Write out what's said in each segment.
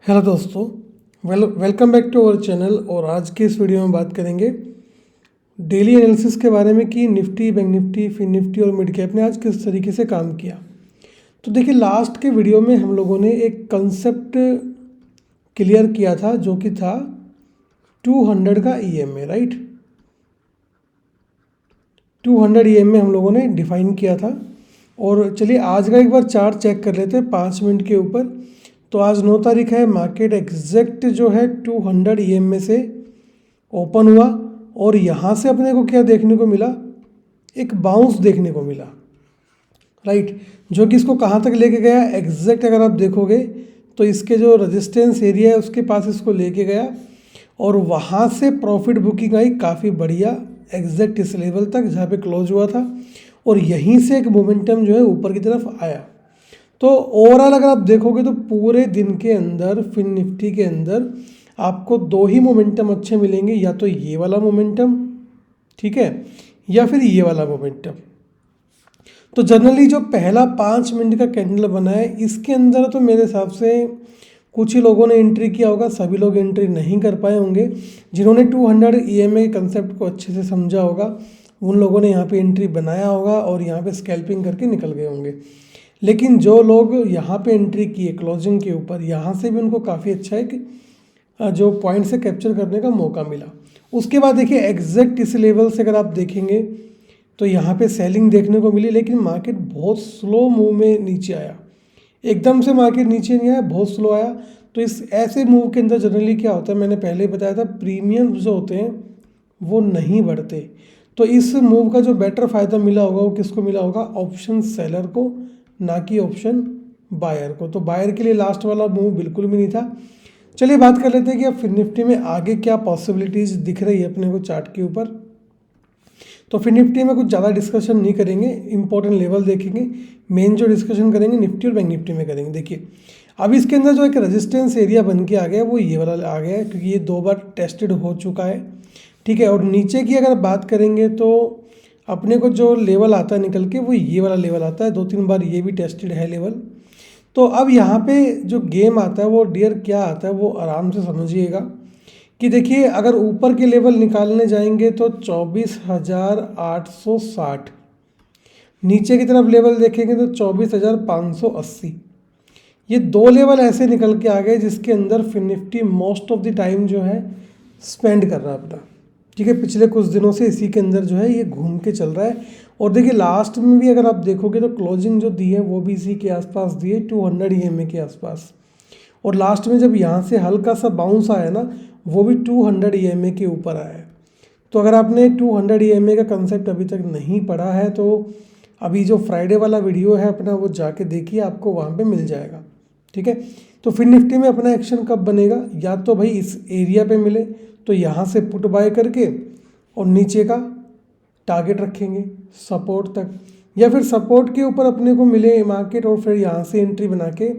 Hello दोस्तों, welcome back to our channel. और आज की इस वीडियो में बात करेंगे डेली एनालिसिस के बारे में कि Nifty, bank Nifty, fin Nifty और मिड कैप ने आज किस तरीके से काम किया। तो देखिए, लास्ट के वीडियो में हम लोगों ने एक कंसेप्ट क्लियर किया था जो कि था 200 का ईएमए, राइट। 200 ईएमए हम लोगों ने डिफाइन किया था। और चलिए आज का एक बार चार्ट चेक कर लेते हैं 5 मिनट के ऊपर। तो आज 9 तारीख है, मार्केट एग्जैक्ट जो है 200 ईएमए से ओपन हुआ और यहाँ से अपने को क्या देखने को मिला, एक बाउंस देखने को मिला, राइट। जो कि इसको कहाँ तक लेके गया एग्जैक्ट अगर आप देखोगे तो इसके जो रेजिस्टेंस एरिया है उसके पास इसको लेके गया और वहाँ से प्रॉफिट बुकिंग आई काफ़ी बढ़िया एग्जैक्ट इस लेवल तक जहाँ पे क्लोज हुआ था। और यहीं से एक मोमेंटम जो है ऊपर की तरफ आया। तो ओवरऑल अगर आप देखोगे तो पूरे दिन के अंदर फिन निफ्टी के अंदर आपको दो ही मोमेंटम अच्छे मिलेंगे, या तो ये वाला मोमेंटम, ठीक है, या फिर ये वाला मोमेंटम। तो जनरली जो पहला 5 मिनट का कैंडल बना है इसके अंदर तो मेरे हिसाब से कुछ ही लोगों ने एंट्री किया होगा, सभी लोग एंट्री नहीं कर पाए होंगे। जिन्होंने 200 ईएमए के कंसेप्ट को अच्छे से समझा होगा उन लोगों ने यहाँ पे एंट्री बनाया होगा और यहाँ पे स्कैल्पिंग करके निकल गए होंगे। लेकिन जो लोग यहाँ पे एंट्री किए क्लोजिंग के ऊपर, यहाँ से भी उनको काफ़ी अच्छा एक जो पॉइंट से कैप्चर करने का मौका मिला। उसके बाद देखिए एग्जैक्ट इस लेवल से अगर आप देखेंगे तो यहाँ पे सेलिंग देखने को मिली, लेकिन मार्केट बहुत स्लो मूव में नीचे आया। एकदम से मार्केट नीचे नहीं आया, बहुत स्लो आया। तो इस ऐसे मूव के अंदर जनरली क्या होता है, मैंने पहले ही बताया था, प्रीमियम जो होते हैं वो नहीं बढ़ते। तो इस मूव का जो बेटर फ़ायदा मिला होगा वो किसको मिला होगा, ऑप्शन सेलर को, ना कि ऑप्शन बायर को। तो बायर के लिए लास्ट वाला मूव बिल्कुल भी नहीं था। चलिए बात कर लेते हैं कि अब फिन निफ्टी में आगे क्या पॉसिबिलिटीज़ दिख रही है अपने को चार्ट के ऊपर। तो फिन निफ्टी में कुछ ज़्यादा डिस्कशन नहीं करेंगे, इंपॉर्टेंट लेवल देखेंगे। मेन जो डिस्कशन करेंगे निफ्टी और बैंक निफ्टी में करेंगे। देखिए अब इसके अंदर जो एक रेजिस्टेंस एरिया बन के आ गया वो ये वाला आ गया है, क्योंकि ये 2 बार टेस्टेड हो चुका है, ठीक है। और नीचे की अगर बात करेंगे तो अपने को जो लेवल आता है निकल के वो ये वाला लेवल आता है, 2-3 बार ये भी टेस्टेड है लेवल। तो अब यहाँ पे जो गेम आता है वो डियर क्या आता है वो आराम से समझिएगा कि देखिए अगर ऊपर के लेवल निकालने जाएंगे तो 24,860, नीचे की तरफ लेवल देखेंगे तो 24,580। ये 2 लेवल ऐसे निकल के आ गए जिसके अंदर fin Nifty most of the time जो है स्पेंड कर रहा है अपना, ठीक है। पिछले कुछ दिनों से इसी के अंदर जो है ये घूम के चल रहा है। और देखिए लास्ट में भी अगर आप देखोगे तो क्लोजिंग जो दी है वो भी इसी के आसपास दी है, 200 ईएमए के आसपास। और लास्ट में जब यहाँ से हल्का सा बाउंस आया ना वो भी 200 ईएमए के ऊपर आया है। तो अगर आपने 200 ईएमए का कंसेप्ट अभी तक नहीं पढ़ा है तो अभी जो फ्राइडे वाला वीडियो है अपना वो जाके देखिए, आपको वहाँ पे मिल जाएगा, ठीक है। तो फिर निफ्टी में अपना एक्शन कब बनेगा, या तो भाई इस एरिया पे मिले तो यहाँ से पुट बाय करके और नीचे का टारगेट रखेंगे सपोर्ट तक, या फिर सपोर्ट के ऊपर अपने को मिले मार्केट और फिर यहाँ से एंट्री बना के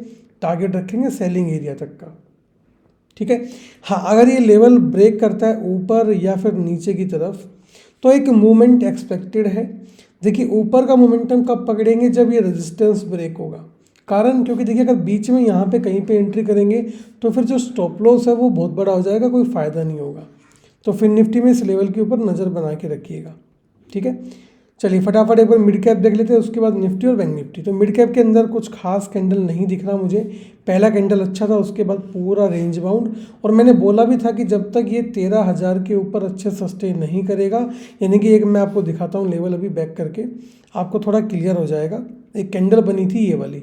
टारगेट रखेंगे सेलिंग एरिया तक का, ठीक है। हाँ, अगर ये लेवल ब्रेक करता है ऊपर या फिर नीचे की तरफ तो एक मूवमेंट एक्सपेक्टेड है। देखिए ऊपर का मोमेंटम कब पकड़ेंगे, जब ये रेजिस्टेंस ब्रेक होगा। कारण क्योंकि देखिए अगर बीच में यहाँ पे कहीं पे एंट्री करेंगे तो फिर जो स्टॉप लॉस है वो बहुत बड़ा हो जाएगा, कोई फ़ायदा नहीं होगा। तो फिर निफ्टी में इस लेवल के ऊपर नज़र बना के रखिएगा, ठीक है। चलिए फटाफट एक बार मिड कैप देख लेते हैं, उसके बाद निफ्टी और बैंक निफ्टी। तो मिड कैप के अंदर कुछ खास कैंडल नहीं दिख रहा मुझे। पहला कैंडल अच्छा था, उसके बाद पूरा रेंज बाउंड। और मैंने बोला भी था कि जब तक ये 13,000 के ऊपर अच्छे सस्टेन नहीं करेगा, यानी कि एक मैं आपको दिखाता हूँ लेवल अभी बैक करके, आपको थोड़ा क्लियर हो जाएगा। एक कैंडल बनी थी ये वाली,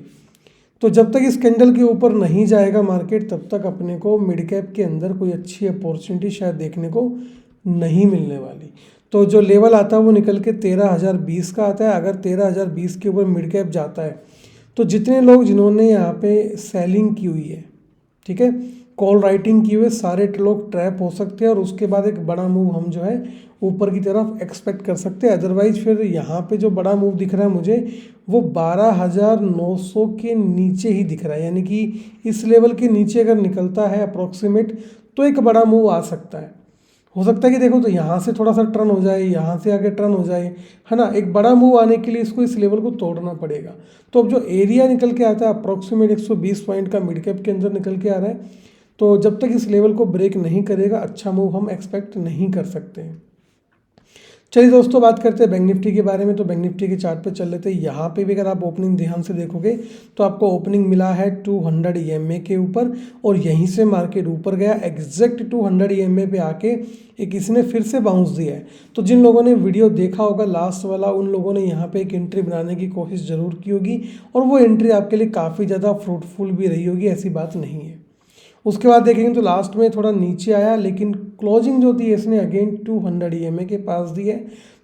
तो जब तक इस कैंडल के ऊपर नहीं जाएगा मार्केट तब तक अपने को मिड कैप के अंदर कोई अच्छी अपॉर्चुनिटी शायद देखने को नहीं मिलने वाली। तो जो लेवल आता है वो निकल के 13,020 का आता है। अगर 13,020 के ऊपर मिड कैप जाता है तो जितने लोग जिन्होंने यहाँ पे सेलिंग की हुई है, ठीक है, कॉल राइटिंग की हुई, सारे लोग ट्रैप हो सकते हैं और उसके बाद एक बड़ा मूव हम जो है ऊपर की तरफ एक्सपेक्ट कर सकते हैं। अदरवाइज फिर यहाँ पे जो बड़ा मूव दिख रहा है मुझे वो 12,900 के नीचे ही दिख रहा है, यानी कि इस लेवल के नीचे अगर निकलता है अप्रोक्सीमेट तो एक बड़ा मूव आ सकता है। हो सकता है कि देखो तो यहाँ से थोड़ा सा टर्न हो जाए, यहाँ से आगे टर्न हो जाए, है ना। एक बड़ा मूव आने के लिए इसको इस लेवल को तोड़ना पड़ेगा। तो अब जो एरिया निकल के आता है अप्रॉक्सीमेट 120 पॉइंट का मिड कैप के अंदर निकल के आ रहा है, तो जब तक इस लेवल को ब्रेक नहीं करेगा अच्छा मूव हम एक्सपेक्ट नहीं कर सकते हैं। चलिए दोस्तों, बात करते हैं बैंक निफ्टी के बारे में। तो बैंक निफ्टी के चार्ट पे चल लेते हैं। यहाँ पे भी अगर आप ओपनिंग ध्यान से देखोगे तो आपको ओपनिंग मिला है 200 EMA के ऊपर, और यहीं से मार्केट ऊपर गया एग्जैक्ट 200 EMA पे आके एक इसने फिर से बाउंस दिया है। तो जिन लोगों ने वीडियो देखा होगा लास्ट वाला, उन लोगों ने यहाँ पे एक एंट्री बनाने की कोशिश ज़रूर की होगी, और वो एंट्री आपके लिए काफ़ी ज़्यादा फ्रूटफुल भी रही होगी, ऐसी बात नहीं है। उसके बाद देखेंगे तो लास्ट में थोड़ा नीचे आया, लेकिन क्लोजिंग जो थी इसने अगेन 200 EMA के पास दी है।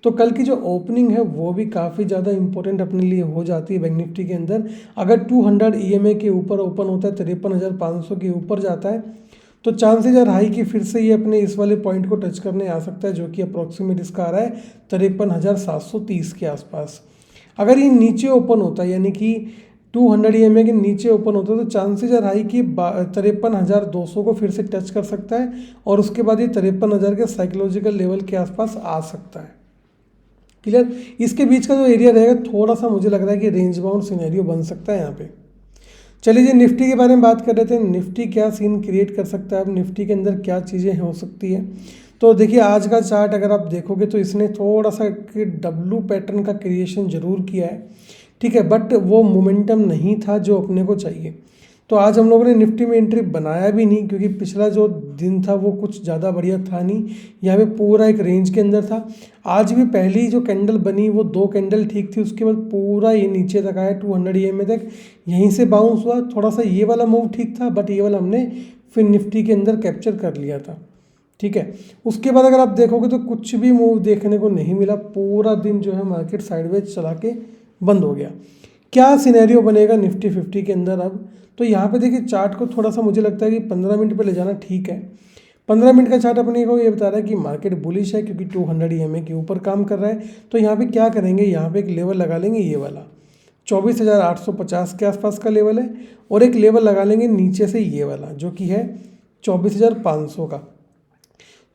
तो कल की जो ओपनिंग है वो भी काफ़ी ज़्यादा इंपॉर्टेंट अपने लिए हो जाती है बैंक निफ्टी के अंदर। अगर 200 EMA के ऊपर ओपन होता है, 53,500 के ऊपर जाता है, तो चांसेज आर हाई कि फिर से ये अपने इस वाले पॉइंट को टच करने आ सकता है, जो कि अप्रॉक्सीमेट इसका आ रहा है 53,730 के आसपास। अगर ये नीचे ओपन होता है, यानी कि 200 EMA के नीचे ओपन होता है, तो चांसेज आर हाई कि 53,200 को फिर से टच कर सकता है, और उसके बाद ये 53,000 के साइकोलॉजिकल लेवल के आसपास आ सकता है। क्लियर। इसके बीच का जो एरिया रहेगा थोड़ा सा मुझे लग रहा है कि रेंज बाउंड सिनेरियो बन सकता है यहाँ पे। चलिए जी, निफ्टी के बारे में बात कर रहे थे। निफ्टी क्या सीन क्रिएट कर सकता है, अब निफ्टी के अंदर क्या चीज़ें हो सकती है। तो देखिए, आज का चार्ट अगर आप देखोगे तो इसने थोड़ा सा डब्लू पैटर्न का क्रिएशन जरूर किया है, ठीक है, बट वो मोमेंटम नहीं था जो अपने को चाहिए। तो आज हम लोगों ने निफ्टी में एंट्री बनाया भी नहीं, क्योंकि पिछला जो दिन था वो कुछ ज़्यादा बढ़िया था नहीं, यहाँ पे पूरा एक रेंज के अंदर था। आज भी पहली जो कैंडल बनी वो 2 कैंडल ठीक थी, उसके बाद पूरा ये नीचे तक आया 200 EMA तक, यहीं से बाउंस हुआ। थोड़ा सा ये वाला मूव ठीक था, बट ये वाला हमने फिर निफ्टी के अंदर कैप्चर कर लिया था, ठीक है। उसके बाद अगर आप देखोगे तो कुछ भी मूव देखने को नहीं मिला, पूरा दिन जो है मार्केट साइडवेज चला के बंद हो गया। क्या सिनेरियो बनेगा निफ्टी 50 के अंदर अब, तो यहाँ पे देखिए चार्ट को थोड़ा सा मुझे लगता है कि 15 मिनट पे ले जाना ठीक है। 15 मिनट का चार्ट अपने को ये बता रहा है कि मार्केट बुलिश है, क्योंकि 200 EMA के ऊपर काम कर रहा है। तो यहाँ पे क्या करेंगे, यहाँ पे एक लेवल लगा लेंगे, ये वाला 24,850 के आसपास का लेवल है, और एक लेवल लगा लेंगे नीचे से ये वाला जो कि है 24,500 का।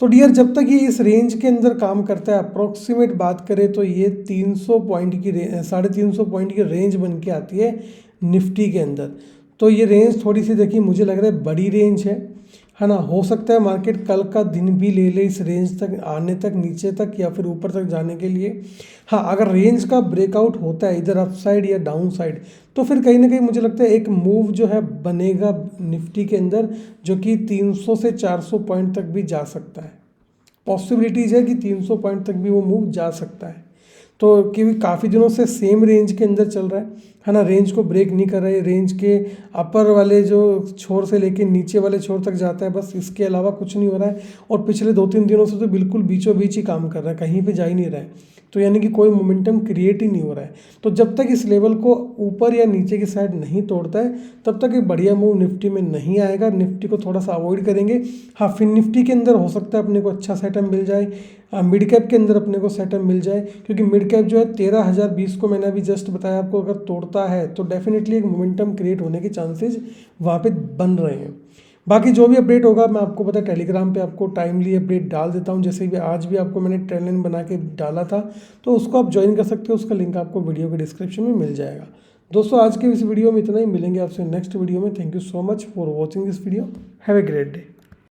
तो डियर, जब तक ये इस रेंज के अंदर काम करता है, अप्रॉक्सीमेट बात करें तो ये 300 पॉइंट की 350 पॉइंट की रेंज बन के आती है निफ्टी के अंदर। तो ये रेंज थोड़ी सी देखिए मुझे लग रहा है बड़ी रेंज है ना। हो सकता है मार्केट कल का दिन भी ले ले इस रेंज तक आने तक, नीचे तक या फिर ऊपर तक जाने के लिए। हाँ, अगर रेंज का ब्रेकआउट होता है इधर अप साइड या डाउन साइड, तो फिर कहीं ना कहीं मुझे लगता है एक मूव जो है बनेगा निफ्टी के अंदर, जो कि 300 से 400 पॉइंट तक भी जा सकता है। पॉसिबिलिटीज़ है कि 300 पॉइंट तक भी वो मूव जा सकता है। तो क्योंकि काफ़ी दिनों से सेम रेंज के अंदर चल रहा है ना, रेंज को ब्रेक नहीं कर रहा है। रेंज के अपर वाले जो छोर से लेके नीचे वाले छोर तक जाता है, बस इसके अलावा कुछ नहीं हो रहा है। और पिछले 2-3 दिनों से तो बिल्कुल बीचों बीच ही काम कर रहा है, कहीं पे जा ही नहीं रहा है। तो यानी कि कोई मोमेंटम क्रिएट ही नहीं हो रहा है। तो जब तक इस लेवल को ऊपर या नीचे की साइड नहीं तोड़ता है, तब तक एक बढ़िया मूव निफ्टी में नहीं आएगा। निफ्टी को थोड़ा सा अवॉइड करेंगे। हाँ, फिर निफ्टी के अंदर हो सकता है अपने को अच्छा सेटअप मिल जाए, मिड कैप के अंदर अपने को सेटअप मिल जाए, क्योंकि मिड कैप जो है 13,020 को मैंने अभी जस्ट बताया आपको, अगर तोड़ता है तो डेफिनेटली एक मोमेंटम क्रिएट होने के चांसेस वहाँ पे बन रहे हैं। बाकी जो भी अपडेट होगा मैं आपको पता है टेलीग्राम पे आपको टाइमली अपडेट डाल देता हूँ। जैसे भी आज भी आपको मैंने ट्रेंड लाइन बना के डाला था, तो उसको आप ज्वाइन कर सकते हो। उसका लिंक आपको वीडियो के डिस्क्रिप्शन में मिल जाएगा। दोस्तों, आज के इस वीडियो में इतना ही। मिलेंगे आपसे नेक्स्ट वीडियो में। Thank you so much for watching this video. Have a great day.